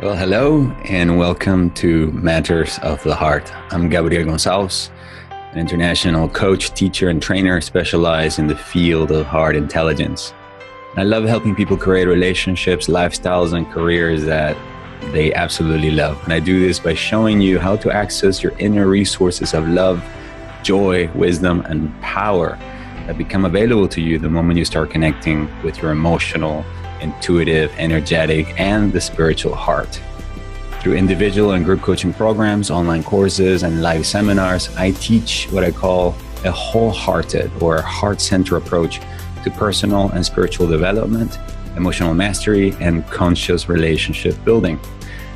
Well, hello and welcome to Matters of the Heart. I'm Gabriel Gonsalves, an international coach, teacher, and trainer specialized in the field of heart intelligence. I love helping people create relationships, lifestyles, and careers that they absolutely love. And I do this by showing you how to access your inner resources of love, joy, wisdom, and power that become available to you the moment you start connecting with your emotional, intuitive, energetic, and the spiritual heart. Through individual and group coaching programs, online courses, and live seminars, I teach what I call a wholehearted or heart-centered approach to personal and spiritual development, emotional mastery, and conscious relationship building.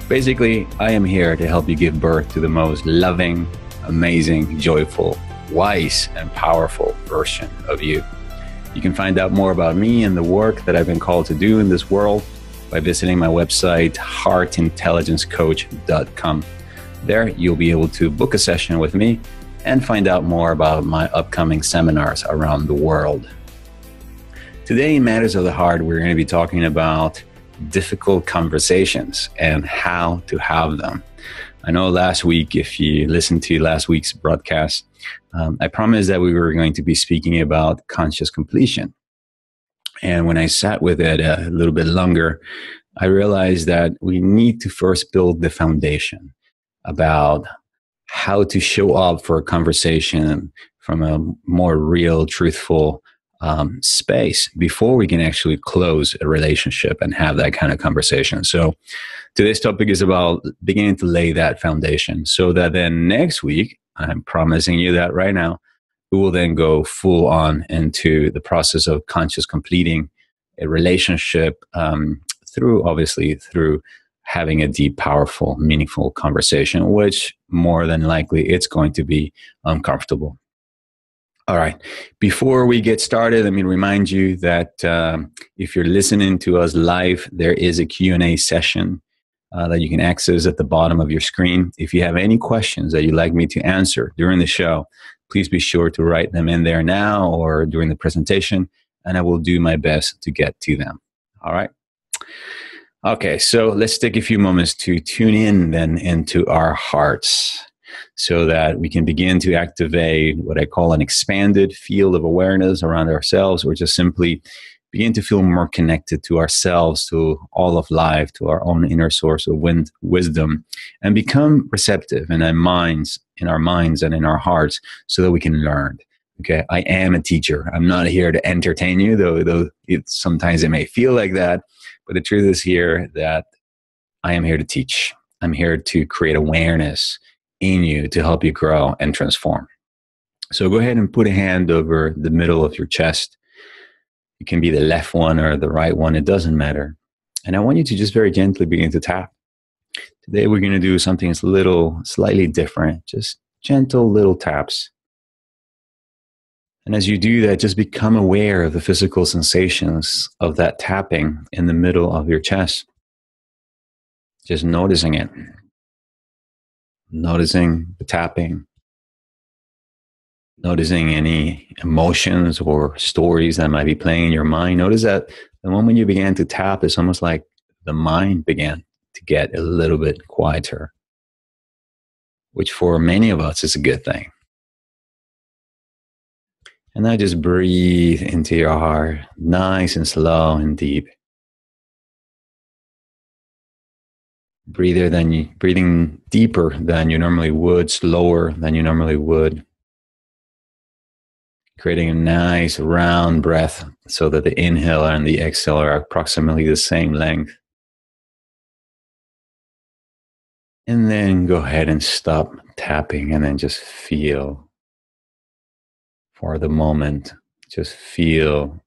Basically, I am here to help you give birth to the most loving, amazing, joyful, wise, and powerful version of you. You can find out more about me and the work that I've been called to do in this world by visiting my website, heartintelligencecoach.com. There, you'll be able to book a session with me and find out more about my upcoming seminars around the world. Today in Matters of the Heart, we're going to be talking about difficult conversations and how to have them. I know last week, if you listened to last week's broadcast, I promised that we were going to be speaking about conscious completion. And when I sat with it a little bit longer, I realized that we need to first build the foundation about how to show up for a conversation from a more real, truthful space before we can actually close a relationship and have that kind of conversation. So today's topic is about beginning to lay that foundation so that then next week, I'm promising you that right now, we will then go full on into the process of conscious completing a relationship through having a deep, powerful, meaningful conversation, which more than likely it's going to be uncomfortable. All right. Before we get started, let me remind you that if you're listening to us live, there is a Q&A session that you can access at the bottom of your screen. If you have any questions that you'd like me to answer during the show, please be sure to write them in there now or during the presentation, and I will do my best to get to them. All right. Okay, so let's take a few moments to tune in then into our hearts so that we can begin to activate what I call an expanded field of awareness around ourselves, or just simply begin to feel more connected to ourselves, to all of life, to our own inner source of wisdom, and become receptive in our minds and in our hearts so that we can learn. Okay, I am a teacher. I'm not here to entertain you, though sometimes it may feel like that. But the truth is here that I am here to teach. I'm here to create awareness in you to help you grow and transform. So go ahead and put a hand over the middle of your chest. It can be the left one or the right one. It doesn't matter. And I want you to just very gently begin to tap. Today we're going to do something that's slightly different. Just gentle little taps. And as you do that, just become aware of the physical sensations of that tapping in the middle of your chest. Just noticing it. Noticing the tapping. Noticing any emotions or stories that might be playing in your mind. Notice that the moment you began to tap, it's almost like the mind began to get a little bit quieter, which for many of us is a good thing. And now just breathe into your heart, nice and slow and deep. Breathing deeper than you normally would, slower than you normally would. Creating a nice round breath so that the inhale and the exhale are approximately the same length. And then go ahead and stop tapping and then just feel. For the moment, just feel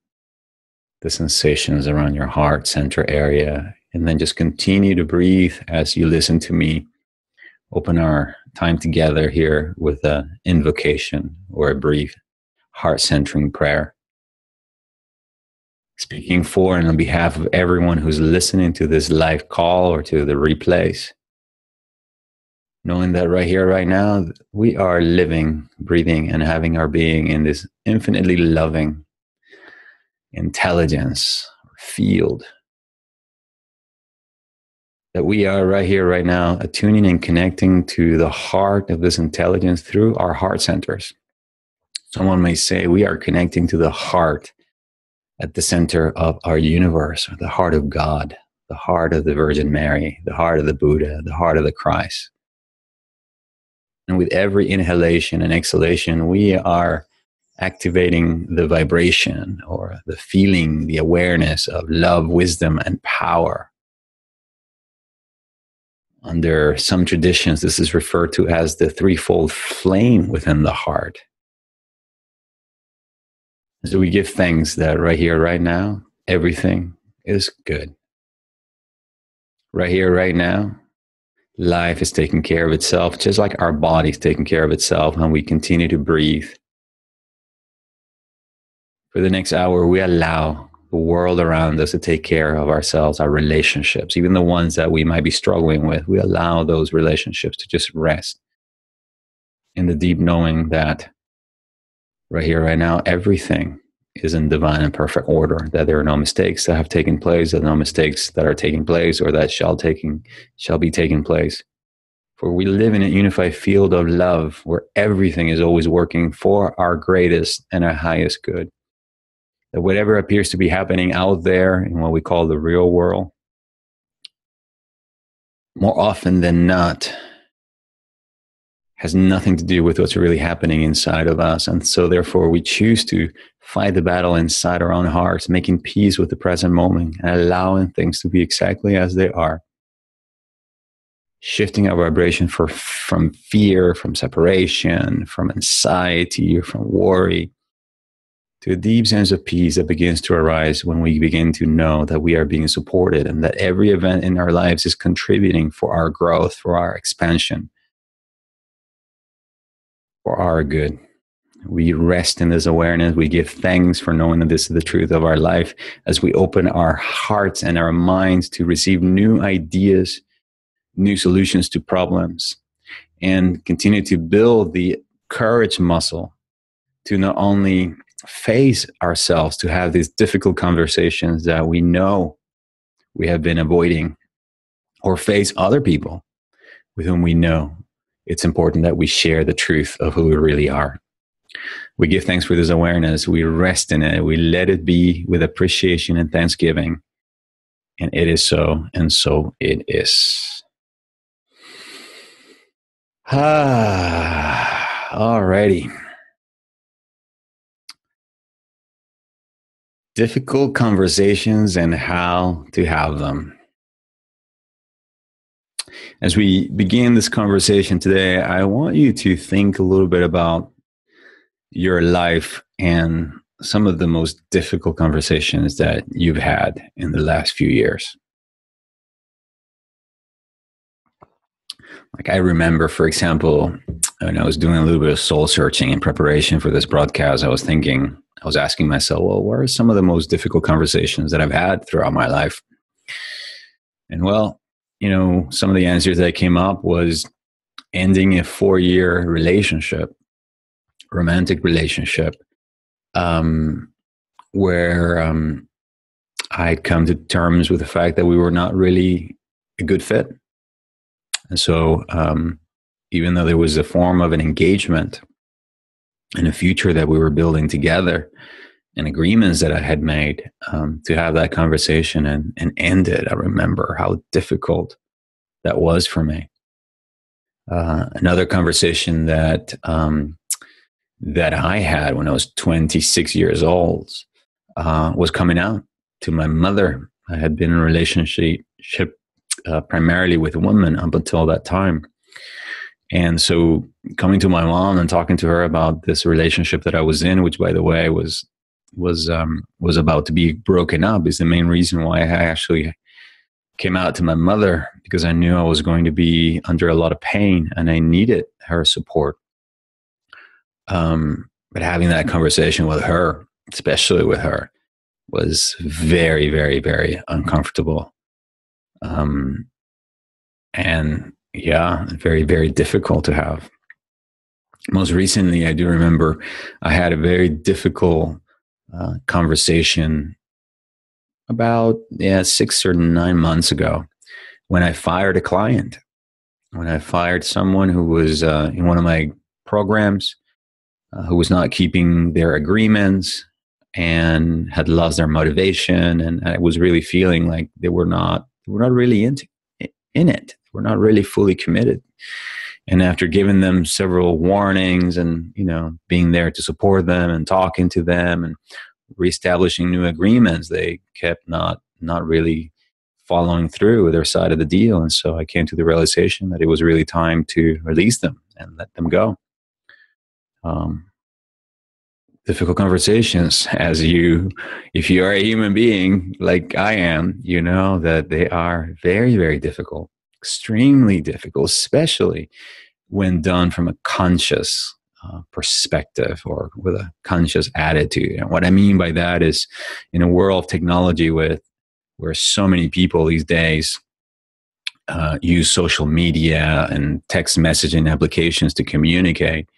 the sensations around your heart center area. And then just continue to breathe as you listen to me open our time together here with an invocation or a brief heart-centering prayer. Speaking for and on behalf of everyone who's listening to this live call or to the replays, knowing that right here, right now, we are living, breathing, and having our being in this infinitely loving intelligence field that we are right here, right now, attuning and connecting to the heart of this intelligence through our heart centers. Someone may say we are connecting to the heart at the center of our universe, the heart of God, the heart of the Virgin Mary, the heart of the Buddha, the heart of the Christ. And with every inhalation and exhalation, we are activating the vibration or the feeling, the awareness of love, wisdom, and power. Under some traditions, this is referred to as the threefold flame within the heart. So we give thanks that right here, right now, everything is good. Right here, right now, life is taking care of itself, just like our body's taking care of itself, and we continue to breathe. For the next hour, we allow the world around us to take care of ourselves, our relationships, even the ones that we might be struggling with. We allow those relationships to just rest in the deep knowing that right here, right now, everything is in divine and perfect order, that there are no mistakes that have taken place, that no mistakes that are taking place or that shall be taking place. For we live in a unified field of love where everything is always working for our greatest and our highest good. That whatever appears to be happening out there in what we call the real world, more often than not, has nothing to do with what's really happening inside of us. And so therefore we choose to fight the battle inside our own hearts, making peace with the present moment and allowing things to be exactly as they are. Shifting our vibration from fear, from separation, from anxiety, or from worry, to a deep sense of peace that begins to arise when we begin to know that we are being supported and that every event in our lives is contributing for our growth, for our expansion, for our good. We rest in this awareness. We give thanks for knowing that this is the truth of our life as we open our hearts and our minds to receive new ideas, new solutions to problems, and continue to build the courage muscle to not only face ourselves, to have these difficult conversations that we know we have been avoiding, or face other people with whom we know it's important that we share the truth of who we really are. We give thanks for this awareness. We rest in it. We let it be with appreciation and thanksgiving. And it is so, and so it is. Alrighty. Difficult conversations and how to have them. As we begin this conversation today, I want you to think a little bit about your life and some of the most difficult conversations that you've had in the last few years. Like I remember, for example, when I was doing a little bit of soul searching in preparation for this broadcast, I was asking myself, well, what are some of the most difficult conversations that I've had throughout my life? And well, some of the answers that came up was ending a 4-year relationship, romantic relationship, where I'd come to terms with the fact that we were not really a good fit. And so even though there was a form of an engagement and a future that we were building together and agreements that I had made, to have that conversation and end it, I remember how difficult that was for me. Another conversation that I had when I was 26 years old was coming out to my mother. I had been in a relationship primarily with women up until that time. And so coming to my mom and talking to her about this relationship that I was in, which by the way was about to be broken up, is the main reason why I actually came out to my mother, because I knew I was going to be under a lot of pain and I needed her support. But having that conversation with her, especially with her, was very, very, very uncomfortable. And yeah, very, very difficult to have. Most recently, I do remember I had a very difficult conversation about 6 or 9 months ago when I fired a client, when I fired someone who was in one of my programs, who was not keeping their agreements and had lost their motivation, and I was really feeling like they were not really in it. We're not really fully committed. And after giving them several warnings and, being there to support them and talking to them and reestablishing new agreements, they kept not really following through with their side of the deal. And so I came to the realization that it was really time to release them and let them go. Um, Difficult conversations, if you are a human being like I am, you know that they are very, very difficult, extremely difficult, especially when done from a conscious perspective or with a conscious attitude. And what I mean by that is, in a world of technology where so many people these days use social media and text messaging applications to communicate,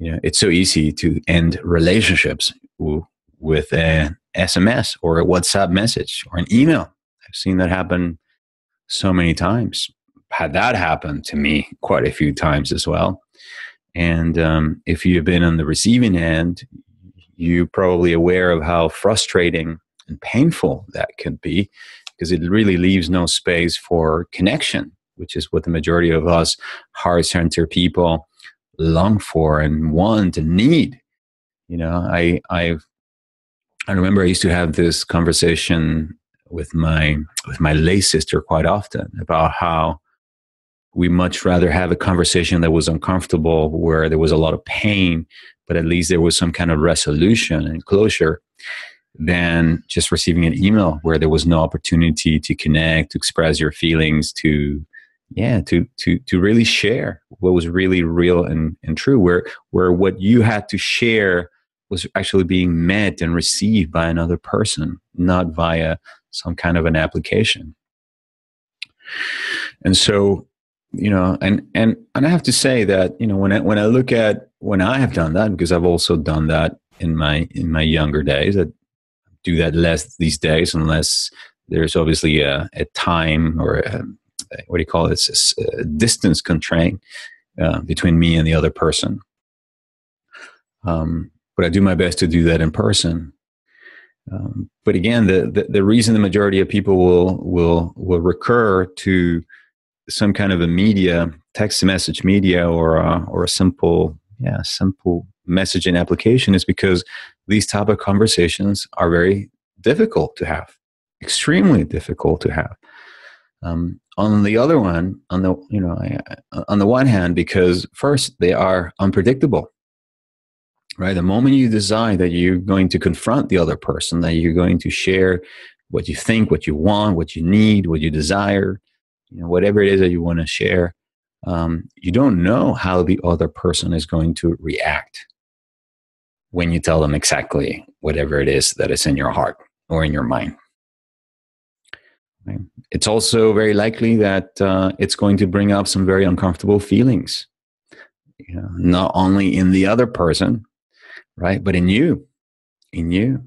it's so easy to end relationships with an SMS or a WhatsApp message or an email. I've seen that happen so many times. Had that happen to me quite a few times as well. And if you've been on the receiving end, you're probably aware of how frustrating and painful that can be, because it really leaves no space for connection, which is what the majority of us heart-centered people long for and want and need. I remember I used to have this conversation with my lay sister quite often about how we much rather have a conversation that was uncomfortable, where there was a lot of pain, but at least there was some kind of resolution and closure, than just receiving an email where there was no opportunity to connect, to express your feelings, to really share what was really real and true, where what you had to share was actually being met and received by another person, not via some kind of an application. And so, and I have to say that, when I look at when I have done that, because I've also done that in my younger days. I do that less these days, unless there's obviously a time or what do you call it? It's a distance constraint between me and the other person. But I do my best to do that in person. But again, the reason the majority of people will recur to some kind of a media, text message media, or a simple messaging application is because these type of conversations are very difficult to have, extremely difficult to have. On the one hand, because first, they are unpredictable, right? The moment you decide that you're going to confront the other person, that you're going to share what you think, what you want, what you need, what you desire, whatever it is that you want to share, you don't know how the other person is going to react when you tell them exactly whatever it is that is in your heart or in your mind. Right? It's also very likely that it's going to bring up some very uncomfortable feelings, not only in the other person, right, but in you. In you,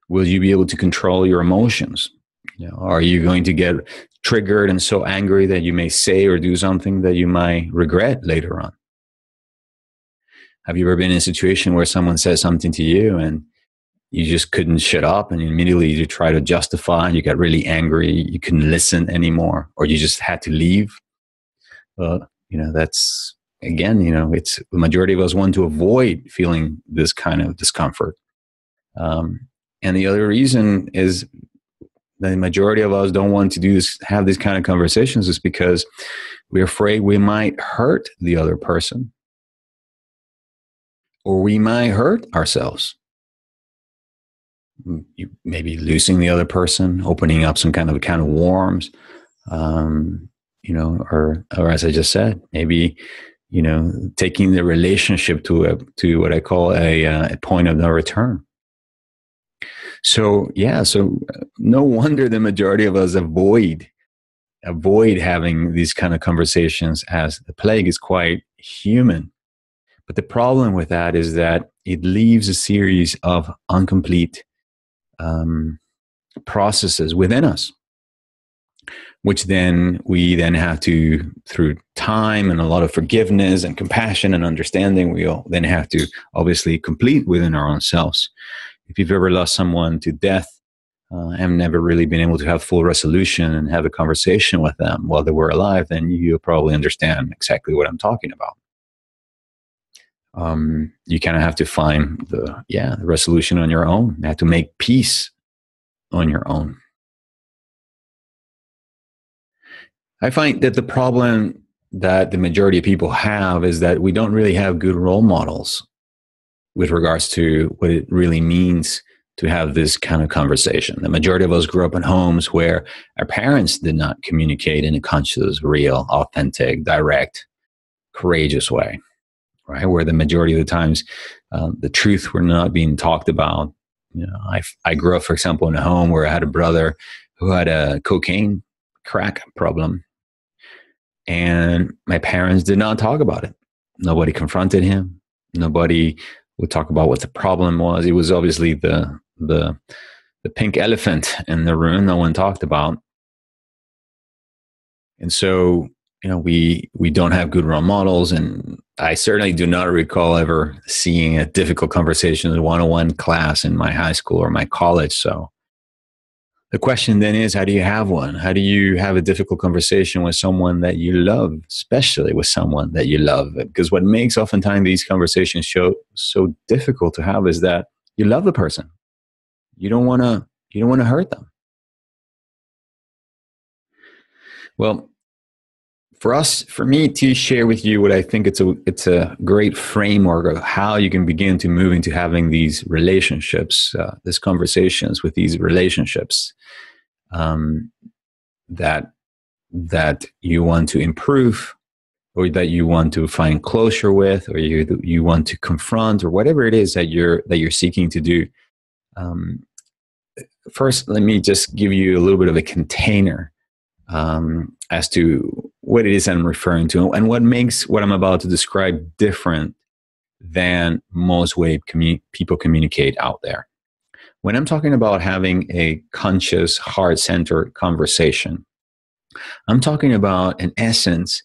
will you be able to control your emotions? Are you going to get triggered and so angry that you may say or do something that you might regret later on? Have you ever been in a situation where someone says something to you and you just couldn't shut up, and immediately you try to justify and you got really angry, you couldn't listen anymore, or you just had to leave? That's, again, it's the majority of us want to avoid feeling this kind of discomfort. And the other reason is the majority of us don't want to have these kind of conversations is because we're afraid we might hurt the other person, or we might hurt ourselves. You maybe losing the other person, opening up some kind of a can of worms, or as I just said, maybe, taking the relationship to what I call a point of no return. So no wonder the majority of us avoid having these kind of conversations, as the plague is quite human. But the problem with that is that it leaves a series of incomplete processes within us. which then we then have to, through time and a lot of forgiveness and compassion and understanding, we'll then have to obviously complete within our own selves. If you've ever lost someone to death and never really been able to have full resolution and have a conversation with them while they were alive, then you'll probably understand exactly what I'm talking about. You kind of have to find the resolution on your own. You have to make peace on your own. I find that the problem that the majority of people have is that we don't really have good role models with regards to what it really means to have this kind of conversation. The majority of us grew up in homes where our parents did not communicate in a conscious, real, authentic, direct, courageous way, right? Where the majority of the times the truth were not being talked about. I grew up, for example, in a home where I had a brother who had a cocaine crack problem, and my parents did not talk about it. Nobody confronted him. Nobody would talk about what the problem was. It was obviously the pink elephant in the room no one talked about. And so, we don't have good role models. And I certainly do not recall ever seeing a difficult conversation in a one-on-one class in my high school or my college. So the question then is, how do you have one? How do you have a difficult conversation with someone that you love, especially with someone that you love? Because what makes oftentimes these conversations so difficult to have is that you love the person. You don't want to hurt them. Well, for me to share with you what I think it's a great framework of how you can begin to move into having these relationships, these conversations with these relationships that you want to improve, or that you want to find closure with, or you want to confront, or whatever it is that you're seeking to do. First, let me just give you a little bit of a container as to what it is I'm referring to, and what makes what I'm about to describe different than most way people communicate out there. When I'm talking about having a conscious, heart-centered conversation, I'm talking about, in essence,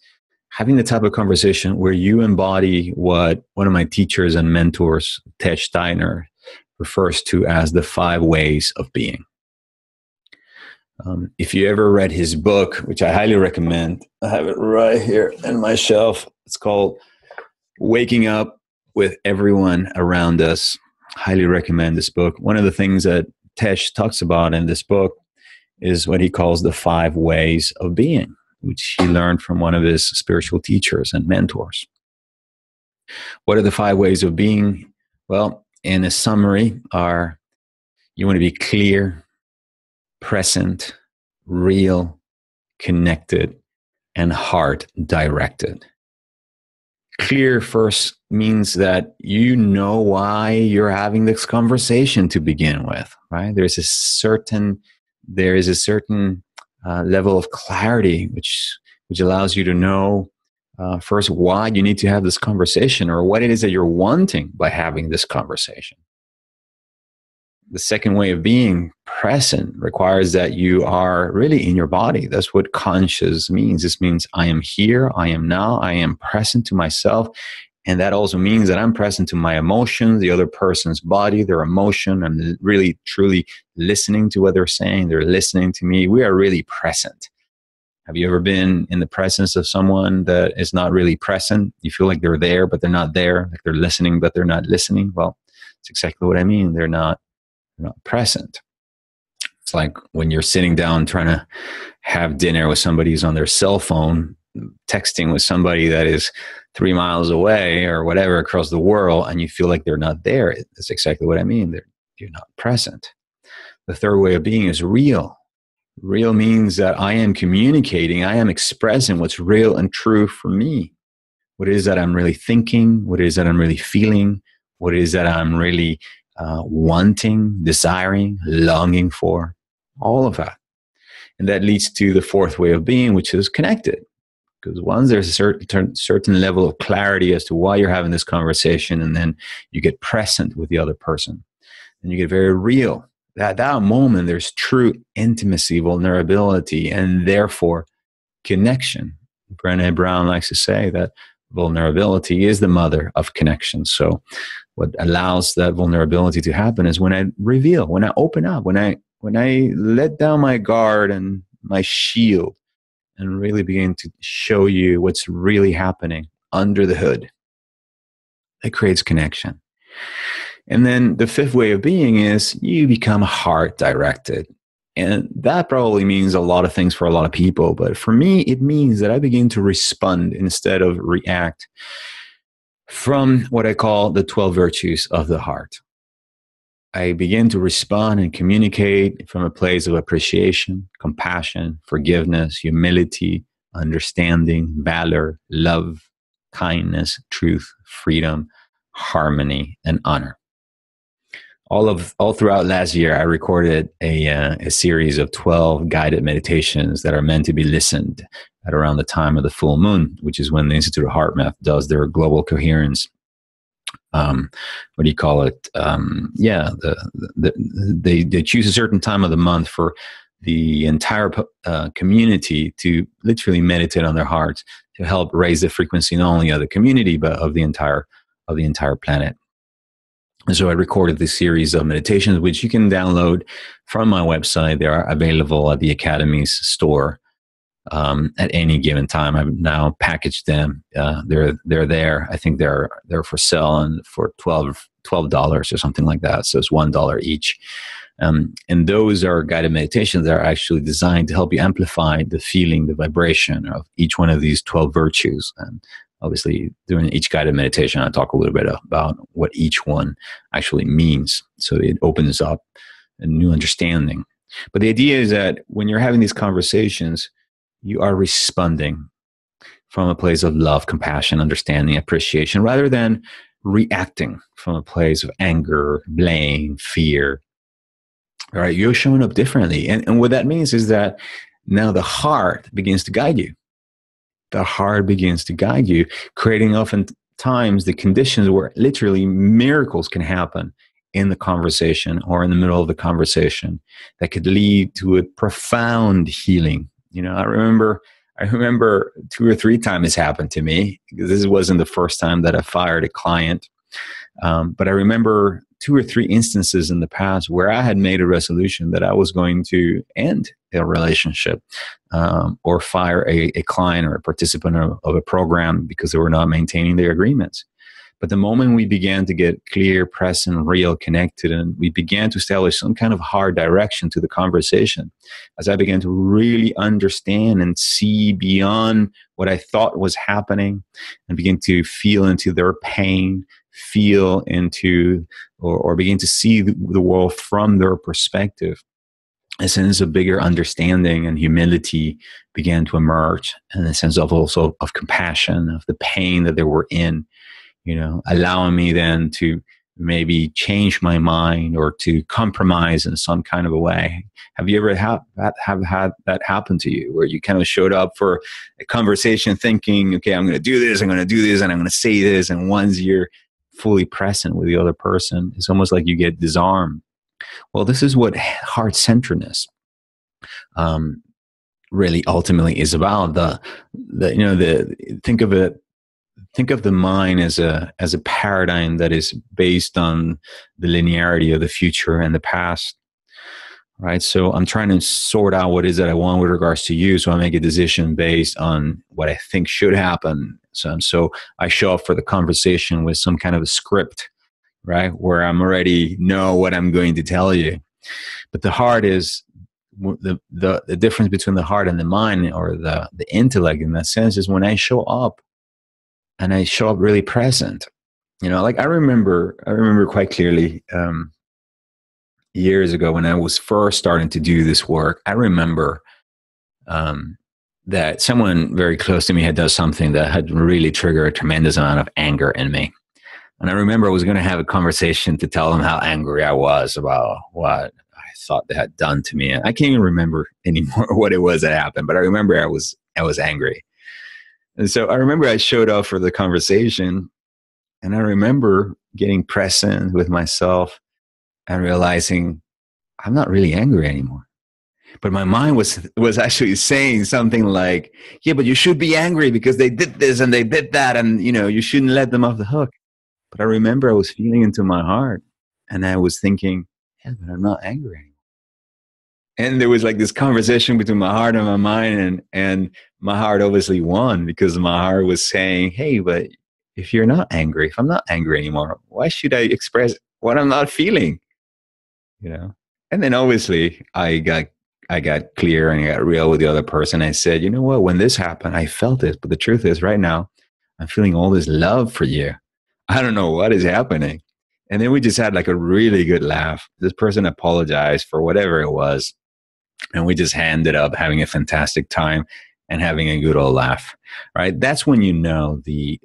having the type of conversation where you embody what one of my teachers and mentors, Ted Steiner, refers to as the 5 ways of being. If you ever read his book, which I highly recommend, I have it right here on my shelf. It's called Waking Up with Everyone Around Us. Highly recommend this book. One of the things that Tesh talks about in this book is what he calls the 5 ways of being, which he learned from one of his spiritual teachers and mentors. What are the 5 ways of being? Well, in a summary, you want to be clear, present, real, connected, and heart-directed. Clear first means that you know why you're having this conversation to begin with, right? There is a certain level of clarity which allows you to know first why you need to have this conversation, or what it is that you're wanting by having this conversation. The second way of being, present, requires that you are really in your body. That's what conscious means. This means I am here, I am now, I am present to myself. And that also means that I'm present to my emotions, the other person's body, their emotion. I'm really, truly listening to what they're saying. They're listening to me. We are really present. Have you ever been in the presence of someone that is not really present? You feel like they're there, but they're not there. Like they're listening, but they're not listening. Well, it's exactly what I mean. They're not present. It's like when you're sitting down trying to have dinner with somebody who's on their cell phone, texting with somebody that is 3 miles away or whatever across the world, and you feel like they're not there. That's exactly what I mean. You're not present. The third way of being is real. Real means that I am communicating, I am expressing what's real and true for me. What it is that I'm really thinking, what it is that I'm really feeling, what it is that I'm really wanting, desiring, longing for, all of that. And that leads to the fourth way of being, which is connected. Because once there's a certain level of clarity as to why you're having this conversation, and then you get present with the other person, and you get very real At that moment, there's true intimacy, vulnerability, and therefore connection. Brené Brown likes to say that vulnerability is the mother of connection. So what allows that vulnerability to happen is when I reveal, when I open up, when I let down my guard and my shield and really begin to show you what's really happening under the hood. It creates connection. And then the fifth way of being is you become heart directed. And that probably means a lot of things for a lot of people. But for me, it means that I begin to respond instead of react from what I call the 12 virtues of the heart. I begin to respond and communicate from a place of appreciation, compassion, forgiveness, humility, understanding, valor, love, kindness, truth, freedom, harmony, and honor. All throughout last year, I recorded a series of 12 guided meditations that are meant to be listened at around the time of the full moon, which is when the Institute of Heart Math does their global coherence. What do you call it? They choose a certain time of the month for the entire community to literally meditate on their hearts to help raise the frequency not only of the community but of the entire planet. And so I recorded this series of meditations, which you can download from my website. They are available at the Academy's store at any given time. I've now packaged them. They're there. I think they're for sale and for $12 or something like that. So it's $1 each. And those are guided meditations that are actually designed to help you amplify the feeling, the vibration of each one of these 12 virtues. And obviously, during each guided meditation, I talk a little bit about what each one actually means. So it opens up a new understanding. But the idea is that when you're having these conversations, you are responding from a place of love, compassion, understanding, appreciation, rather than reacting from a place of anger, blame, fear. All right, you're showing up differently. And what that means is that now the heart begins to guide you. The heart begins to guide you, creating oftentimes the conditions where literally miracles can happen in the conversation or in the middle of the conversation that could lead to a profound healing. You know, I remember 2 or 3 times it's happened to me, because this wasn't the first time that I fired a client. But I remember 2 or 3 instances in the past where I had made a resolution that I was going to end a relationship or fire a client or a participant of a program because they were not maintaining their agreements. But the moment we began to get clear, present, real, connected, and we began to establish some kind of hard direction to the conversation, as I began to really understand and see beyond what I thought was happening and begin to feel into their pain, feel into or begin to see the world from their perspective, a sense of bigger understanding and humility began to emerge, and a sense of also of compassion, of the pain that they were in, you know, allowing me then to maybe change my mind or to compromise in some kind of a way. Have you ever have had that happen to you, where you kind of showed up for a conversation thinking, okay, I'm going to do this, and I'm going to say this, and once you're fully present with the other person, it's almost like you get disarmed. Well, this is what heart-centeredness really ultimately is about. Think of the mind as a paradigm that is based on the linearity of the future and the past, right? So I'm trying to sort out what is that I want with regards to you, so I make a decision based on what I think should happen. So I show up for the conversation with some kind of a script, right, where I'm already know what I'm going to tell you. But the heart is the difference between the heart and the mind, or the intellect in that sense, is when I show up and I show up really present. You know, like I remember quite clearly years ago when I was first starting to do this work. I remember that someone very close to me had done something that had really triggered a tremendous amount of anger in me. And I remember I was going to have a conversation to tell them how angry I was about what I thought they had done to me. And I can't even remember anymore what it was that happened, but I remember I was angry. And so I remember I showed up for the conversation, and I remember getting present with myself and realizing I'm not really angry anymore. But my mind was actually saying something like, yeah, but you should be angry because they did this and they did that, and you shouldn't let them off the hook. But I remember I was feeling into my heart, and I was thinking, yeah, but I'm not angry anymore. And there was like this conversation between my heart and my mind, and my heart obviously won, because my heart was saying, hey, but if you're not angry, if I'm not angry anymore, why should I express what I'm not feeling? you know and then obviously I got clear and I got real with the other person. I said, you know what, when this happened, I felt this, but the truth is right now I'm feeling all this love for you. I don't know what is happening. And then we just had like a really good laugh. This person apologized for whatever it was, and we just ended up having a fantastic time and having a good old laugh. Right, that's when the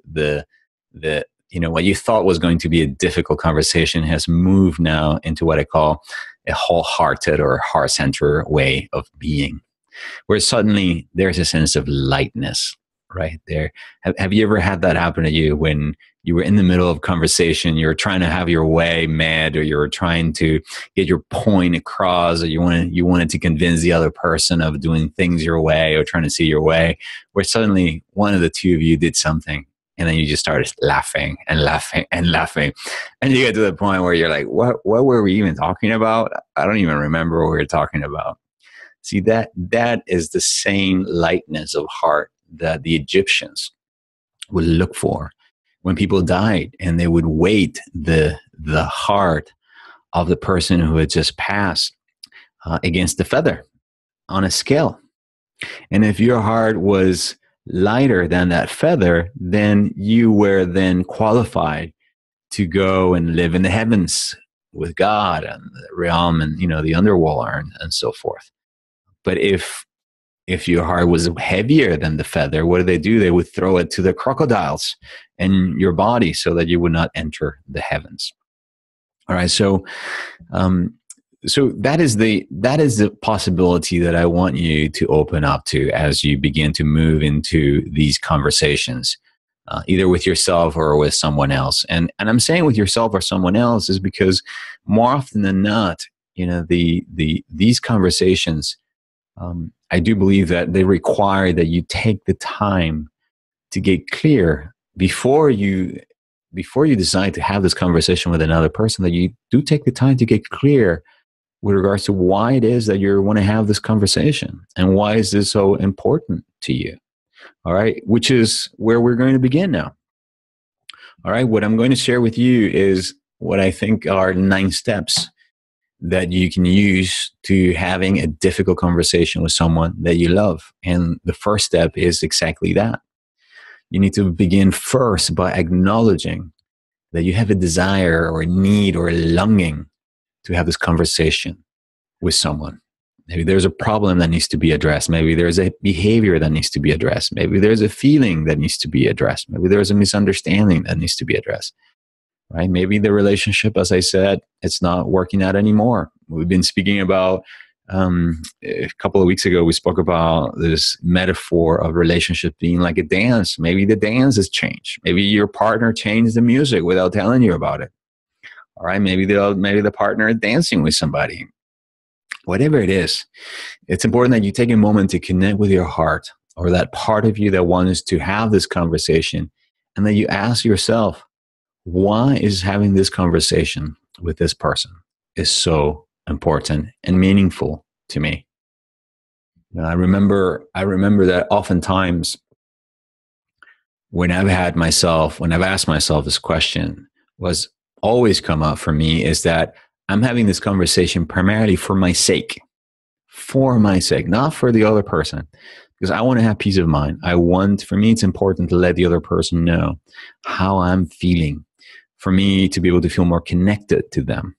what you thought was going to be a difficult conversation has moved now into what I call a wholehearted or heart-centered way of being, where suddenly there's a sense of lightness right there. Have you ever had that happen to you when you were in the middle of conversation, you're trying to have your way mad, or you're trying to get your point across, or you wanted to convince the other person of doing things your way or trying to see your way, where suddenly one of the two of you did something, and then you just started laughing and laughing and laughing, and you get to the point where you're like, what were we even talking about? I don't even remember what we were talking about. See, that is the same lightness of heart that the Egyptians would look for when people died, and they would weight the heart of the person who had just passed against the feather on a scale. And if your heart was lighter than that feather, then you were then qualified to go and live in the heavens with God and the realm, and the underworld, and so forth. But if your heart was heavier than the feather, what do? They would throw it to the crocodiles in your body so that you would not enter the heavens. All right, so that is the possibility that I want you to open up to as you begin to move into these conversations, either with yourself or with someone else. And I'm saying with yourself or someone else is because more often than not, these conversations, I do believe that they require that you take the time to get clear before you decide to have this conversation with another person, that you do take the time to get clear with regards to why it is that you want to have this conversation, and why is this so important to you. All right, which is where we're going to begin now. All right, what I'm going to share with you is what I think are 9 steps that you can use to having a difficult conversation with someone that you love. And the first step is exactly that. You need to begin first by acknowledging that you have a desire or a need or a longing to have this conversation with someone. Maybe there's a problem that needs to be addressed. Maybe there's a behavior that needs to be addressed. Maybe there's a feeling that needs to be addressed. Maybe there's a misunderstanding that needs to be addressed. Right? Maybe the relationship, as I said, it's not working out anymore. We've been speaking about, a couple of weeks ago, we spoke about this metaphor of relationship being like a dance. Maybe the dance has changed. Maybe your partner changed the music without telling you about it. All right. Maybe the partner is dancing with somebody. Whatever it is, it's important that you take a moment to connect with your heart, or that part of you that wants to have this conversation, and then you ask yourself, why is having this conversation with this person is so important and meaningful to me? I remember that oftentimes when I've asked myself this question, was always come up for me is that I'm having this conversation primarily for my sake, not for the other person, because I want to have peace of mind. For me, it's important to let the other person know how I'm feeling, for me to be able to feel more connected to them.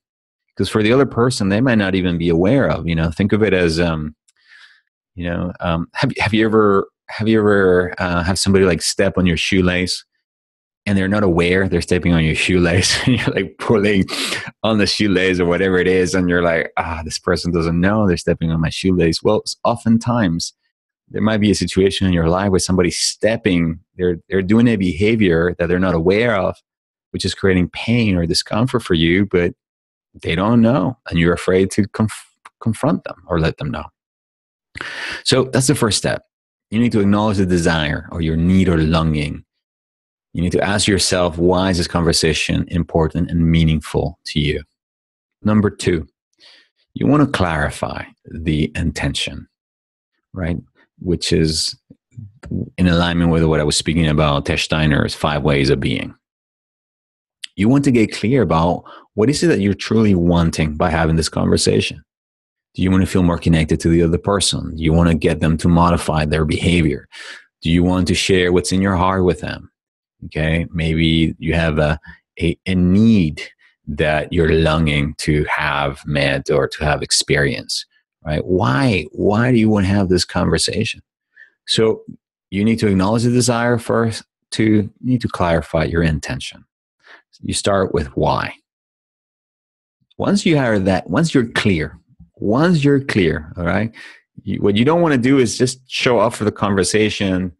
Because for the other person, they might not even be aware of, think of it as, have you ever have somebody like step on your shoelace, and they're not aware they're stepping on your shoelace, and you're like pulling on the shoelace or whatever it is, and you're like, this person doesn't know they're stepping on my shoelace. Well, oftentimes there might be a situation in your life where somebody's stepping, they're doing a behavior that they're not aware of, which is creating pain or discomfort for you, but they don't know, and you're afraid to confront them or let them know. So that's the first step. You need to acknowledge the desire or your need or longing. You need to ask yourself, why is this conversation important and meaningful to you? Number two, you want to clarify the intention, right? Which is in alignment with what I was speaking about, Tesh Steiner's 5 ways of being. You want to get clear about what is it that you're truly wanting by having this conversation. Do you want to feel more connected to the other person? Do you want to get them to modify their behavior? Do you want to share what's in your heart with them? Okay, maybe you have a need that you're longing to have met or to have experienced, right? Why do you want to have this conversation? So you need to acknowledge the desire first. You need to clarify your intention. You start with why. Once you have that, once you're clear, all right, what you don't want to do is just show up for the conversation,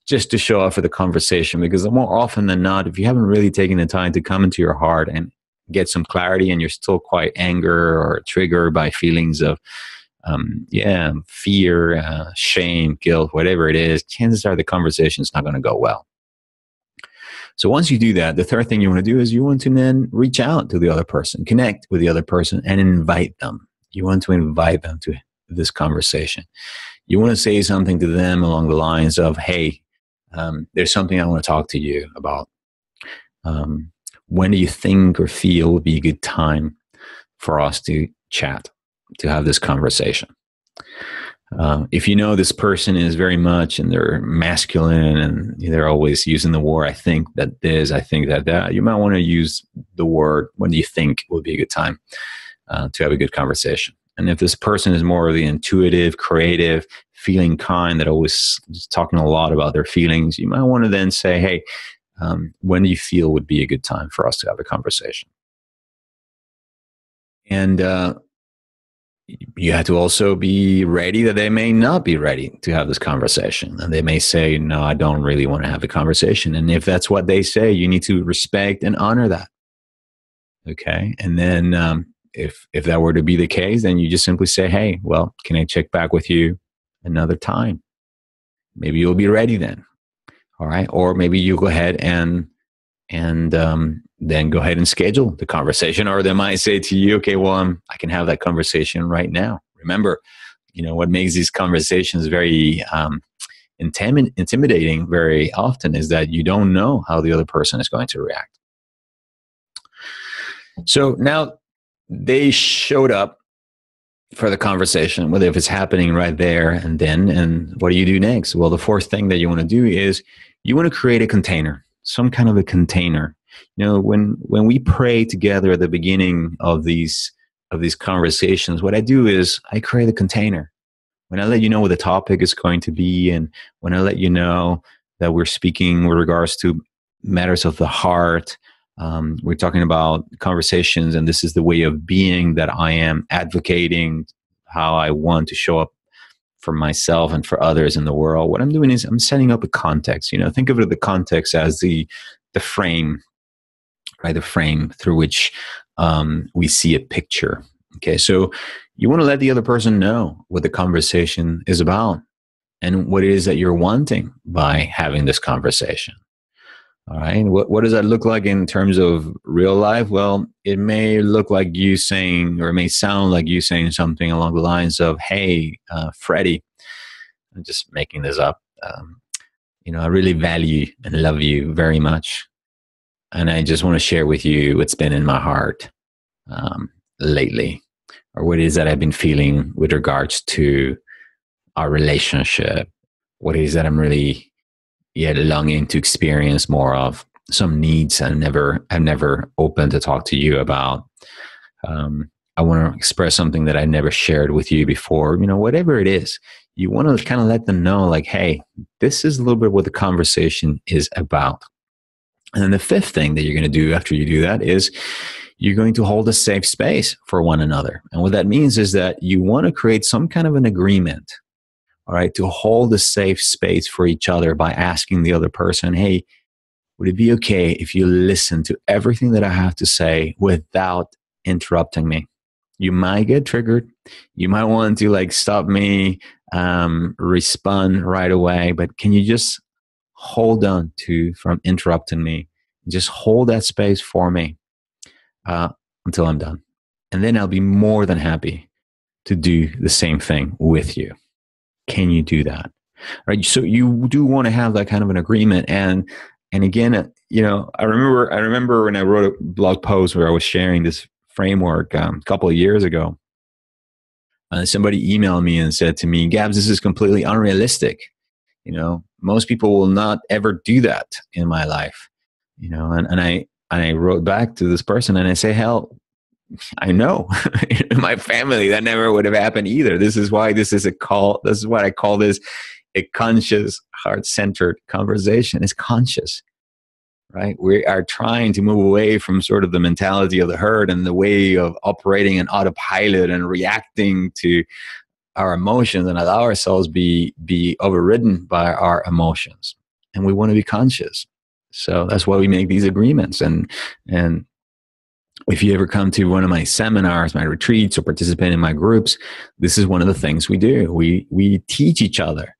just to show up for the conversation, because more often than not, if you haven't really taken the time to come into your heart and get some clarity and you're still quite angry or triggered by feelings of fear, shame, guilt, whatever it is, chances are the conversation is not going to go well. So once you do that, the third thing you want to do is you want to then reach out to the other person, connect with the other person, and invite them. You want to invite them to this conversation. You want to say something to them along the lines of, hey, there's something I want to talk to you about. When do you think or feel would be a good time for us to chat, to have this conversation? If you know this person is very much and they're masculine and they're always using the word, I think that this, I think that, you might want to use the word, when do you think would be a good time to have a good conversation? And if this person is more of the intuitive, creative, feeling kind, that always is talking a lot about their feelings, you might want to then say, hey, when do you feel would be a good time for us to have a conversation? And you have to also be ready that they may not be ready to have this conversation. And they may say, no, I don't really want to have a conversation. And if that's what they say, you need to respect and honor that. Okay. And then if that were to be the case, then you just simply say, hey, well, can I check back with you another time? Maybe you'll be ready then. All right. Or maybe you go ahead and then go ahead and schedule the conversation. Or they might say to you, okay, well, I can have that conversation right now. Remember, what makes these conversations very intimidating very often is that you don't know how the other person is going to react. So now they showed up for the conversation, whether if it's happening right there and then, and what do you do next? Well, the fourth thing that you want to do is you want to create a container, some kind of a container. When we pray together at the beginning of these conversations, what I do is I create a container. When I let you know what the topic is going to be, and when I let you know that we're speaking with regards to matters of the heart, we're talking about conversations, and this is the way of being that I am advocating, how I want to show up for myself and for others in the world. What I'm doing is I'm setting up a context. Think of it, the context as the frame, right? The frame through which we see a picture. Okay, so you want to let the other person know what the conversation is about and what it is that you're wanting by having this conversation. All right, what does that look like in terms of real life? Well, it may look like you saying, or it may sound like you saying something along the lines of, hey, Freddie, I'm just making this up. I really value and love you very much. And I just want to share with you what's been in my heart lately, or what it is that I've been feeling with regards to our relationship. What it is that I'm really longing to experience more of, some needs I've never opened to talk to you about. I want to express something that I never shared with you before. Whatever it is, you want to kind of let them know, like, hey, this is a little bit what the conversation is about. And then the fifth thing that you're going to do after you do that is you're going to hold a safe space for one another. And what that means is that you want to create some kind of an agreement, all right, to hold a safe space for each other by asking the other person, hey, would it be okay if you listen to everything that I have to say without interrupting me? You might get triggered. You might want to like stop me, respond right away. But can you just hold on to from interrupting me? Just hold that space for me uh, until I'm done. And then I'll be more than happy to do the same thing with you. Can you do that? Right. So you do want to have that kind of an agreement. And again, I remember when I wrote a blog post where I was sharing this framework a couple of years ago. Somebody emailed me and said to me, Gabs, this is completely unrealistic. Most people will not ever do that in my life. And I wrote back to this person and I say, hell, I know in my family that never would have happened either. This is why this is what I call this a conscious, heart-centered conversation. It's conscious, right? We are trying to move away from sort of the mentality of the herd and the way of operating an autopilot and reacting to our emotions and allow ourselves be overridden by our emotions. And we want to be conscious. So that's why we make these agreements. And if you ever come to one of my seminars, my retreats, or participate in my groups, this is one of the things we do. We teach each other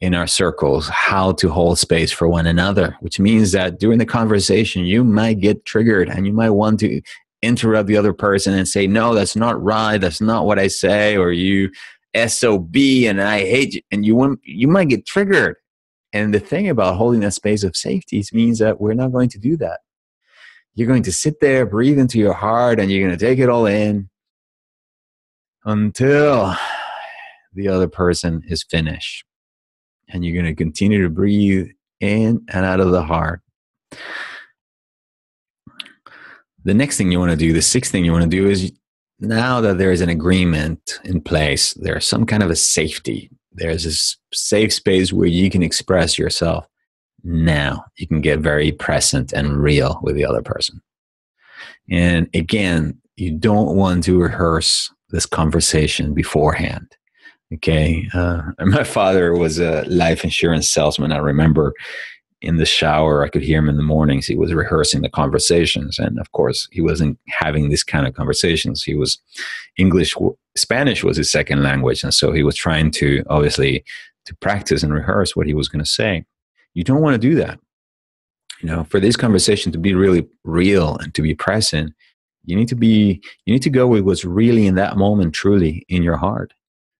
in our circles how to hold space for one another, which means that during the conversation, you might get triggered and you might want to interrupt the other person and say, no, that's not right. That's not what I say. Or you SOB and I hate you. And you might get triggered. And the thing about holding that space of safety means that we're not going to do that. You're going to sit there, breathe into your heart, and you're going to take it all in until the other person is finished. And you're going to continue to breathe in and out of the heart. The next thing you want to do, the sixth thing you want to do is, now that there is an agreement in place, there's some kind of a safety. There's this safe space where you can express yourself. Now you can get very present and real with the other person. And again, you don't want to rehearse this conversation beforehand. Okay. My father was a life insurance salesman. I remember in the shower, I could hear him in the mornings. He was rehearsing the conversations. And of course, he wasn't having this kind of conversations. He was Spanish was his second language. And so he was trying to obviously to practice and rehearse what he was going to say. You don't want to do that. For this conversation to be really real and to be present, you need to go with what's really in that moment, truly in your heart.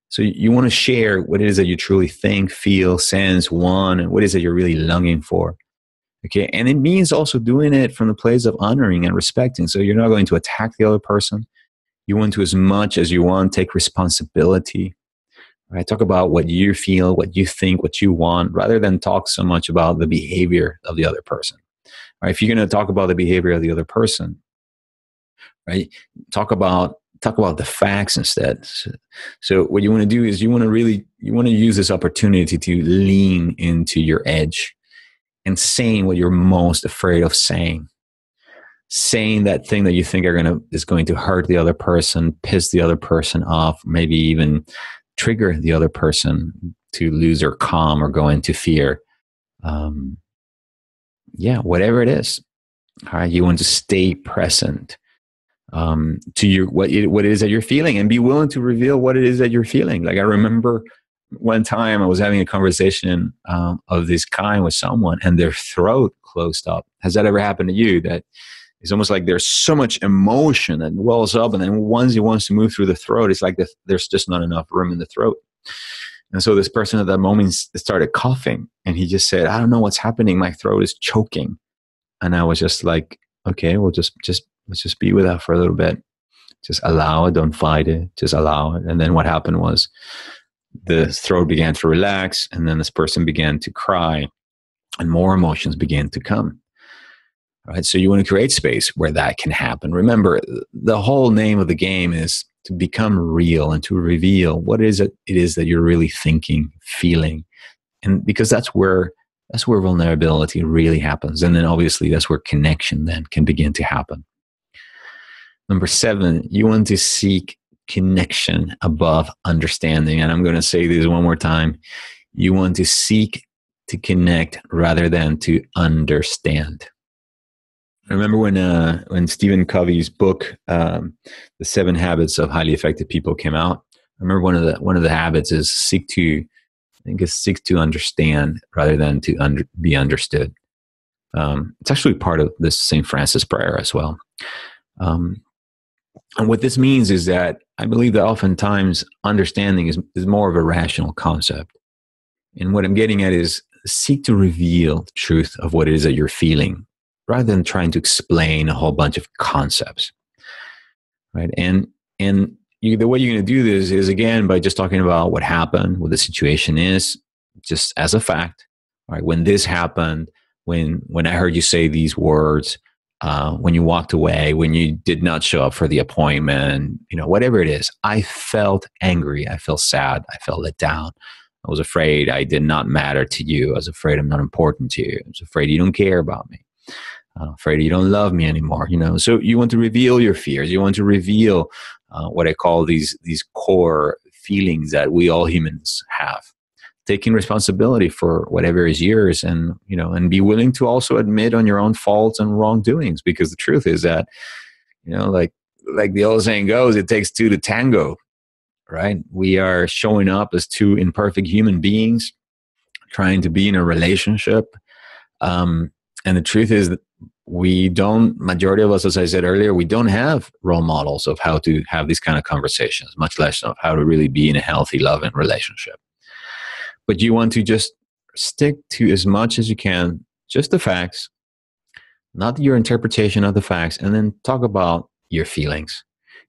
So you want to share what it is that you truly think, feel, sense, want, and what it is that you're really longing for. Okay. And it means also doing it from the place of honoring and respecting. So you're not going to attack the other person. You want to, as much as you want, take responsibility. Right? Talk about what you feel, what you think, what you want, rather than talk so much about the behavior of the other person. Right? If you're going to talk about the behavior of the other person, right? Talk about the facts instead. So what you want to do is you want to use this opportunity to lean into your edge and saying what you're most afraid of saying. Saying that thing that you think is going to hurt the other person, piss the other person off, maybe even trigger the other person to lose their calm or go into fear. Whatever it is. All right, you want to stay present to what it is that you're feeling, and be willing to reveal what it is that you're feeling. Like I remember one time I was having a conversation of this kind with someone, and their throat closed up. Has that ever happened to you? That it's almost like there's so much emotion that wells up, and then once it wants to move through the throat, it's like there's just not enough room in the throat. And so this person at that moment started coughing, and he just said, "I don't know what's happening. My throat is choking." And I was just like, "Okay, well, let's just be with that for a little bit. Just allow it. Don't fight it. Just allow it." And then what happened was the throat began to relax, and then this person began to cry, and more emotions began to come. Right? So you want to create space where that can happen. Remember, the whole name of the game is to become real and to reveal what it is that you're really thinking, feeling. And because that's where vulnerability really happens. And then obviously that's where connection then can begin to happen. Number 7, you want to seek connection above understanding. And I'm going to say this one more time. You want to seek to connect rather than to understand. I remember when Stephen Covey's book, "The 7 Habits of Highly Effective People," came out. I remember one of the habits is seek to understand rather than to be understood. It's actually part of this St. Francis prayer as well. Um, and what this means is that I believe that oftentimes understanding is more of a rational concept. And what I'm getting at is seek to reveal the truth of what it is that you're feeling rather than trying to explain a whole bunch of concepts. Right. The way you're going to do this is, again, by just talking about what happened, what the situation is, just as a fact. Right. When this happened, when I heard you say these words, when you walked away, when you did not show up for the appointment, whatever it is, I felt angry. I felt sad. I felt let down. I was afraid I did not matter to you. I was afraid I'm not important to you. I was afraid you don't care about me. I'm afraid you don't love me anymore. So you want to reveal your fears. You want to reveal what I call these core feelings that we all humans have. Taking responsibility for whatever is yours, and be willing to also admit on your own faults and wrongdoings, because the truth is that, like the old saying goes, it takes two to tango. Right? We are showing up as two imperfect human beings trying to be in a relationship. And the truth is that majority of us, as I said earlier, we don't have role models of how to have these kind of conversations, much less of how to really be in a healthy, loving relationship. But you want to just stick to, as much as you can, just the facts, not your interpretation of the facts, and then talk about your feelings.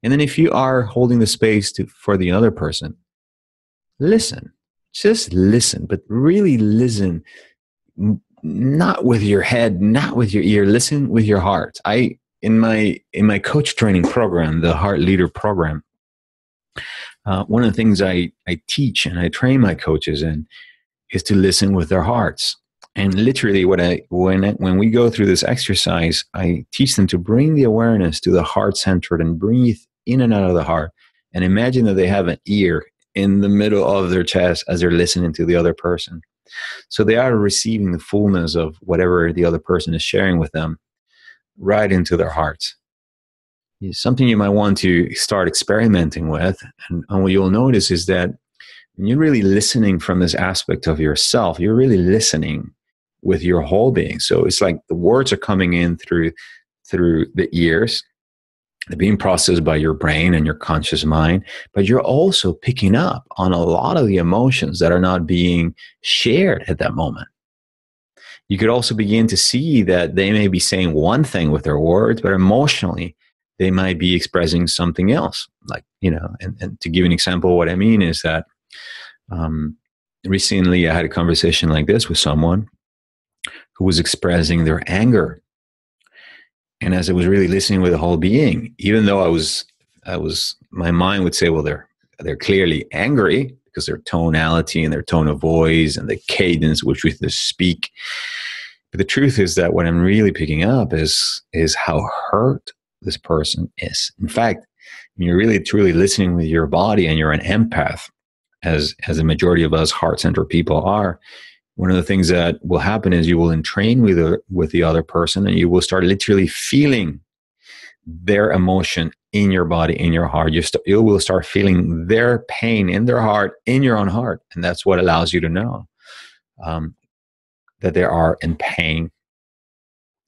And then if you are holding the space for the other person, listen. Just listen, but really listen, not with your head, not with your ear. Listen with your heart. In my coach training program, the Heart Leader program, one of the things I teach and I train my coaches in is to listen with their hearts. And literally, when we go through this exercise, I teach them to bring the awareness to the heart center and breathe in and out of the heart, and imagine that they have an ear in the middle of their chest as they're listening to the other person. So they are receiving the fullness of whatever the other person is sharing with them right into their hearts. It's something you might want to start experimenting with. And what you'll notice is that when you're really listening from this aspect of yourself, you're really listening with your whole being. So it's like the words are coming in through the ears. They're being processed by your brain and your conscious mind, but you're also picking up on a lot of the emotions that are not being shared at that moment. You could also begin to see that they may be saying one thing with their words, but emotionally, they might be expressing something else. Like, and to give an example, what I mean is that recently I had a conversation like this with someone who was expressing their anger. And as I was really listening with the whole being, even though my mind would say, well, they're clearly angry because their tonality and their tone of voice and the cadence which they speak. But the truth is that what I'm really picking up is how hurt this person is. In fact, when you're really truly listening with your body and you're an empath, as a majority of us heart-centered people are, one of the things that will happen is you will entrain with the other person, and you will start literally feeling their emotion in your body, in your heart. You will start feeling their pain in their heart, in your own heart. And that's what allows you to know that they are in pain.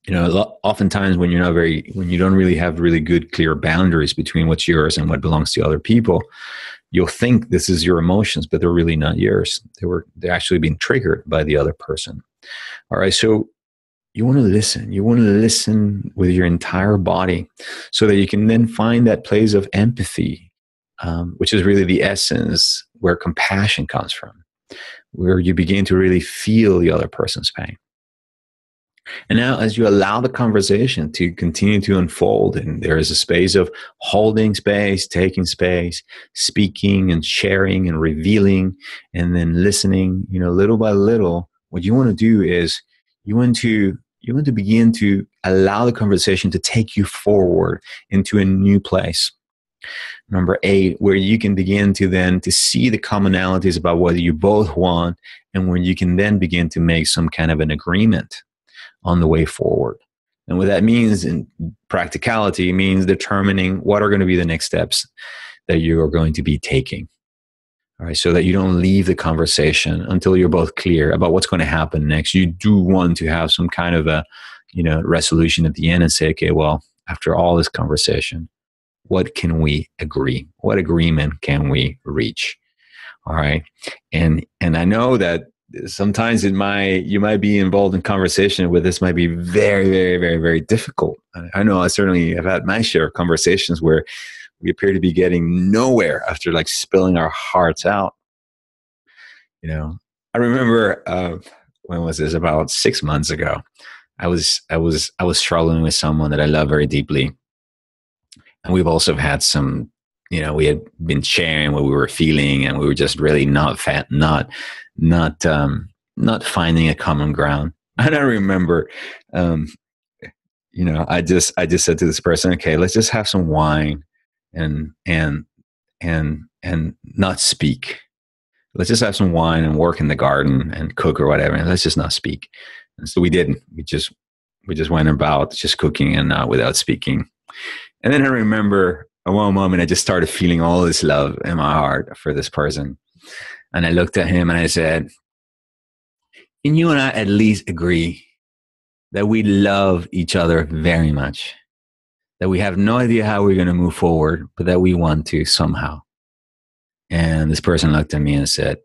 Oftentimes when you don't really have really good, clear boundaries between what's yours and what belongs to other people, you'll think this is your emotions, but they're really not yours. They're actually being triggered by the other person. All right. So you want to listen. You want to listen with your entire body so that you can then find that place of empathy, which is really the essence where compassion comes from, where you begin to really feel the other person's pain. And now as you allow the conversation to continue to unfold, and there is a space of holding space, taking space, speaking and sharing and revealing, and then listening, little by little, what you want to do is you want to begin to allow the conversation to take you forward into a new place. Number 8, where you can begin to see the commonalities about what you both want, and where you can then begin to make some kind of an agreement on the way forward. And what that means in practicality means determining what are going to be the next steps that you are going to be taking. All right, so that you don't leave the conversation until you're both clear about what's going to happen next. You do want to have some kind of a, resolution at the end and say, okay, well, after all this conversation, what can we agree? What agreement can we reach? All right, and I know that sometimes you might be involved in conversation where this might be very, very, very, very difficult. I know I certainly have had my share of conversations where we appear to be getting nowhere after like spilling our hearts out. I remember when was this? About 6 months ago. I was struggling with someone that I love very deeply, and we've also had some. We had been sharing what we were feeling, and we were just really not finding a common ground. And I remember, I just said to this person, okay, let's just have some wine and not speak. Let's just have some wine and work in the garden and cook or whatever, and let's just not speak. And so we didn't. We just went about just cooking and without speaking. And then I remember at one moment I just started feeling all this love in my heart for this person. And I looked at him and I said, can you and I at least agree that we love each other very much? That we have no idea how we're going to move forward, but that we want to somehow. And this person looked at me and said,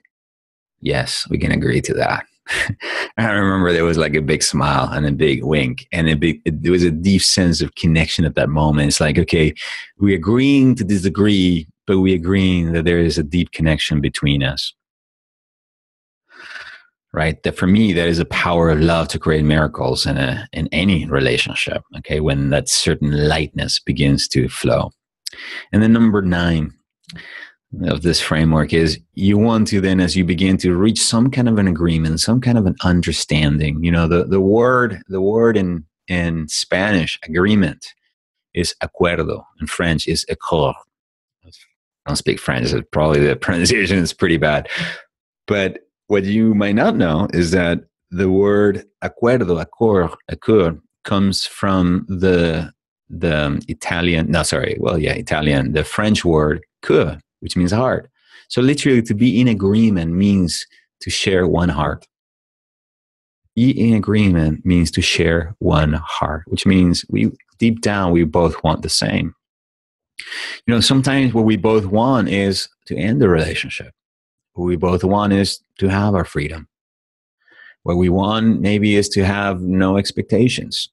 yes, we can agree to that. I remember there was like a big smile and a big wink, and there was a deep sense of connection at that moment. It's like, okay, we're agreeing to disagree, but we're agreeing that there is a deep connection between us. Right? That for me, that is a power of love to create miracles in any relationship. Okay, when that certain lightness begins to flow. And then number 9 of this framework is you want to then, as you begin to reach some kind of an agreement, some kind of an understanding. The word in Spanish, agreement, is acuerdo. In French is accord. I don't speak French, so probably the pronunciation is pretty bad. But what you might not know is that the word acuerdo, accord, comes from the Italian, the French word cœur, which means heart. So literally, to be in agreement means to share one heart. Be in agreement means to share one heart, which means deep down, we both want the same. Sometimes what we both want is to end the relationship. What we both want is to have our freedom. What we want maybe is to have no expectations.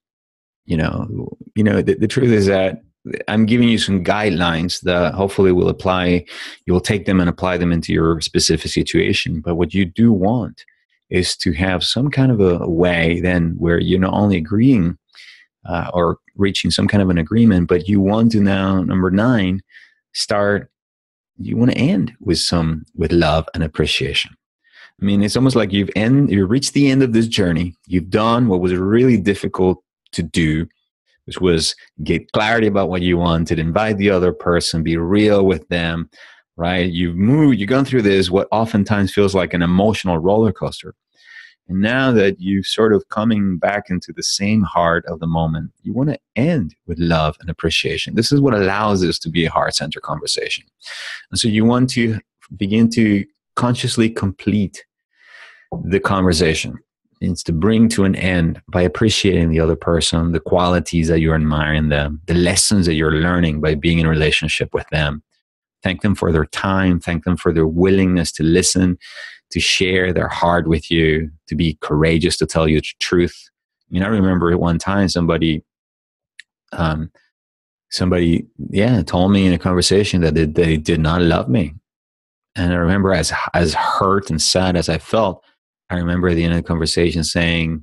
The truth is that I'm giving you some guidelines that hopefully will apply. You will take them and apply them into your specific situation. But what you do want is to have some kind of a way then where you're not only agreeing or reaching some kind of an agreement, but you want to now, number 9, you want to end with love and appreciation. I mean, it's almost like you've reached the end of this journey. You've done what was really difficult to do, which was get clarity about what you wanted, invite the other person, be real with them, right? You've gone through this, what oftentimes feels like an emotional roller coaster. And now that you've sort of coming back into the same heart of the moment, you want to end with love and appreciation. This is what allows this to be a heart-centered conversation. And so you want to begin to consciously complete the conversation. It's to bring to an end by appreciating the other person, the qualities that you admire in them, the lessons that you're learning by being in a relationship with them. Thank them for their time. Thank them for their willingness to listen, to share their heart with you, to be courageous, to tell you the truth. I remember at one time somebody told me in a conversation that they did not love me. And I remember as hurt and sad as I felt, I remember at the end of the conversation saying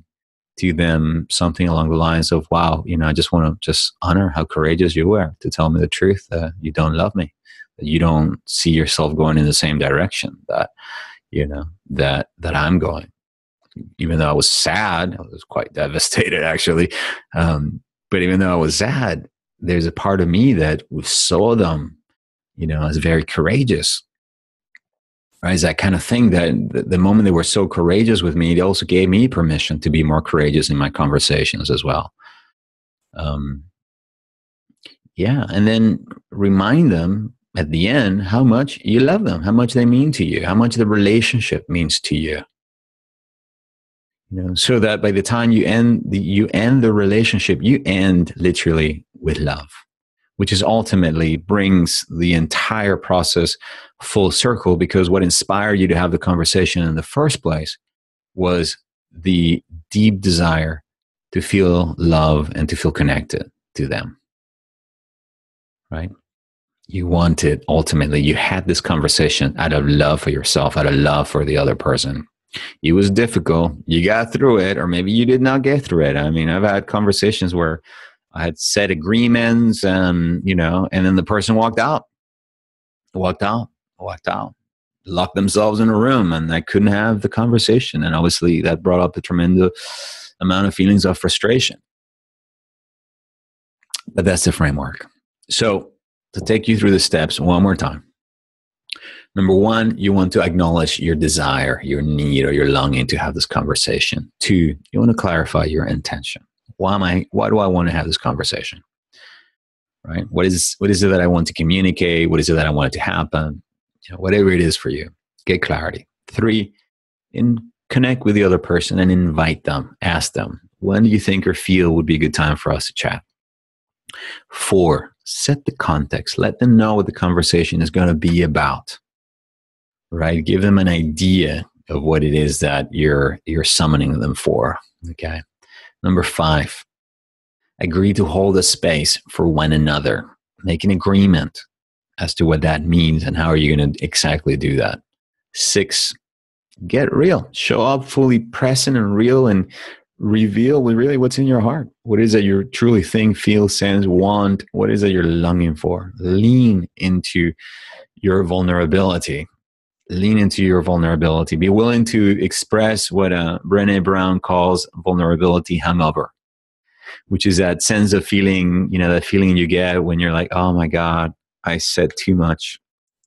to them something along the lines of, wow, I just want to honor how courageous you were to tell me the truth, that you don't love me, that you don't see yourself going in the same direction that I'm going. Even though I was sad, I was quite devastated actually. But even though I was sad, there's a part of me that saw them, as very courageous. Right? It's that kind of thing that the moment they were so courageous with me, it also gave me permission to be more courageous in my conversations as well. Um, yeah. And then remind them at the end how much you love them, how much they mean to you, how much the relationship means to you. You know, so that by the time you end the relationship, you end literally with love, which is ultimately brings the entire process full circle, because what inspired you to have the conversation in the first place was the deep desire to feel love and to feel connected to them, right? You wanted, ultimately, you had this conversation out of love for yourself, out of love for the other person. It was difficult. You got through it, or maybe you did not get through it. I mean, I've had conversations where I had set agreements, and and then the person walked out, walked out, locked themselves in a room, and I couldn't have the conversation. And obviously, that brought up a tremendous amount of feelings of frustration. But that's the framework. So, to take you through the steps one more time. Number one, you want to acknowledge your desire, your need, or your longing to have this conversation. Two, you want to clarify your intention. Why do I want to have this conversation? Right? What is it that I want to communicate? What is it that I want it to happen? Whatever it is for you, get clarity. Three, connect with the other person and invite them. Ask them, when do you think or feel would be a good time for us to chat? Four, set the context. Let them know what the conversation is going to be about. Right? Give them an idea of what it is that you're summoning them for. Okay. Number five, agree to hold a space for one another. Make an agreement as to what that means and how are you going to exactly do that. Six, get real. Show up fully present and real, and reveal really what's in your heart. What is it you truly think, feel, sense, want? What is it you're longing for? Lean into your vulnerability. Lean into your vulnerability. Be willing to express what Brené Brown calls vulnerability hangover, which is that sense of feeling, that feeling you get when you're like, oh my God, I said too much.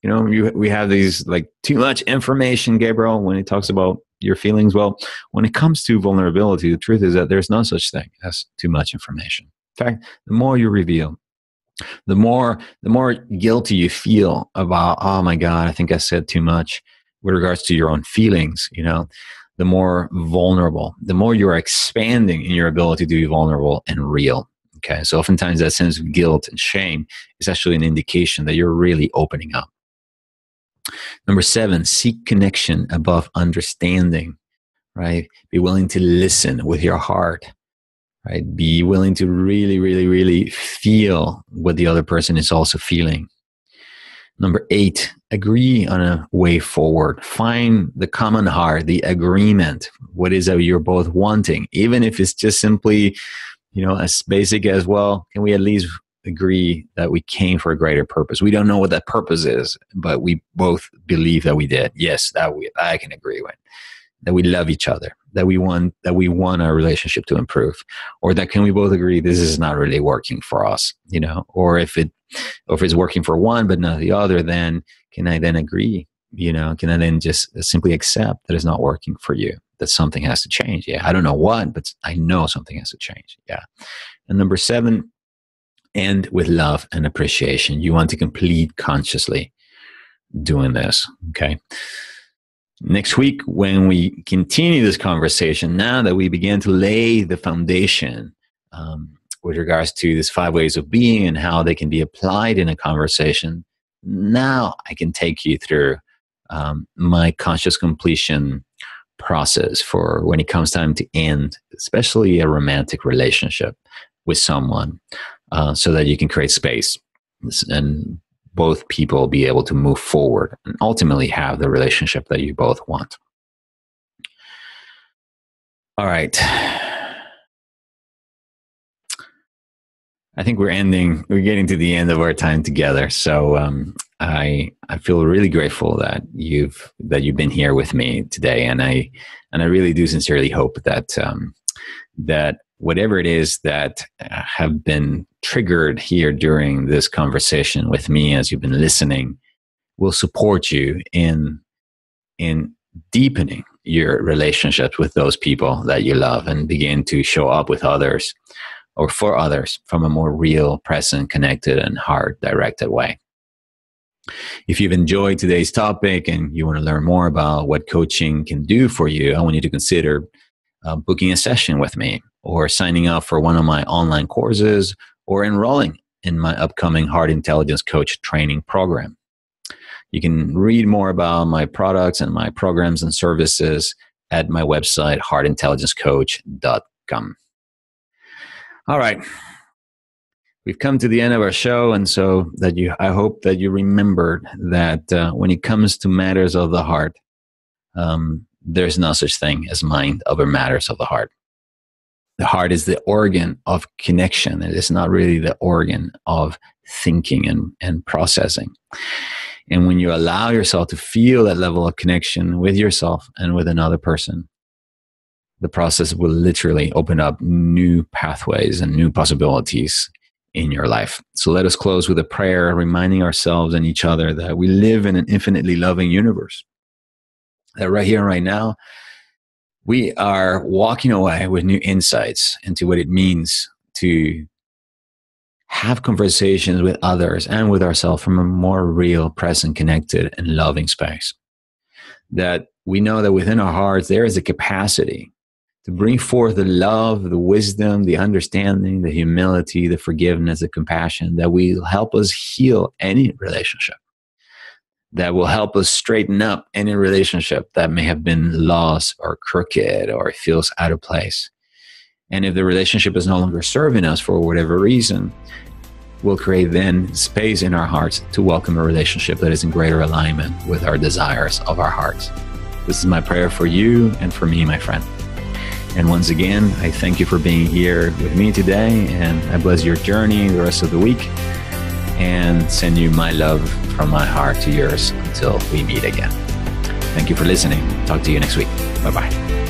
We have these like too much information, Gabriel, when it talks about your feelings. Well, when it comes to vulnerability, the truth is that there's no such thing as too much information. In fact, the more you reveal, the more guilty you feel about, oh my God, I think I said too much with regards to your own feelings, the more vulnerable, the more you're expanding in your ability to be vulnerable and real. Okay. So oftentimes that sense of guilt and shame is actually an indication that you're really opening up. Number seven, seek connection above understanding, right? Be willing to listen with your heart. Right? Be willing to really, really, really feel what the other person is also feeling. Number eight, agree on a way forward. Find the common heart, the agreement. What is it you're both wanting? Even if it's just simply, as basic as, well, can we at least agree that we came for a greater purpose? We don't know what that purpose is, but we both believe that we did. Yes, I can agree with. That we love each other, that we want our relationship to improve, or that can we both agree this is not really working for us, or if it's working for one but not the other, then can I then agree, can I then just simply accept that it's not working for you, that something has to change? Yeah, I don't know what, but I know something has to change. Yeah. And number seven, end with love and appreciation. You want to complete consciously doing this. Okay. Next week, when we continue this conversation, now that we begin to lay the foundation with regards to these 5 ways of being and how they can be applied in a conversation, now I can take you through my conscious completion process for when it comes time to end, especially a romantic relationship with someone, so that you can create space and both people be able to move forward and ultimately have the relationship that you both want. All right. I think we're getting to the end of our time together. So I feel really grateful that you've been here with me today. And I really do sincerely hope that that whatever it is that have been triggered here during this conversation with me as you've been listening will support you in deepening your relationships with those people that you love and begin to show up with others or for others from a more real, present, connected, and heart-directed way. If you've enjoyed today's topic and you want to learn more about what coaching can do for you, I want you to consider booking a session with me, or signing up for one of my online courses, or enrolling in my upcoming Heart Intelligence Coach training program. You can read more about my products and my programs and services at my website, heartintelligencecoach.com. All right. We've come to the end of our show, and so I hope that you remembered that when it comes to matters of the heart, there's no such thing as mind over matters of the heart. The heart is the organ of connection. It is not really the organ of thinking and processing. And when you allow yourself to feel that level of connection with yourself and with another person, the process will literally open up new pathways and new possibilities in your life. So let us close with a prayer, reminding ourselves and each other that we live in an infinitely loving universe. That right here and right now, we are walking away with new insights into what it means to have conversations with others and with ourselves from a more real, present, connected, and loving space. That we know that within our hearts, there is a capacity to bring forth the love, the wisdom, the understanding, the humility, the forgiveness, the compassion that will help us heal any relationship, that will help us straighten up any relationship that may have been lost or crooked or feels out of place. And if the relationship is no longer serving us for whatever reason, we'll create then space in our hearts to welcome a relationship that is in greater alignment with our desires of our hearts. This is my prayer for you and for me, my friend. And once again, I thank you for being here with me today, and I bless your journey the rest of the week, and send you my love from my heart to yours until we meet again. Thank you for listening. Talk to you next week. Bye-bye.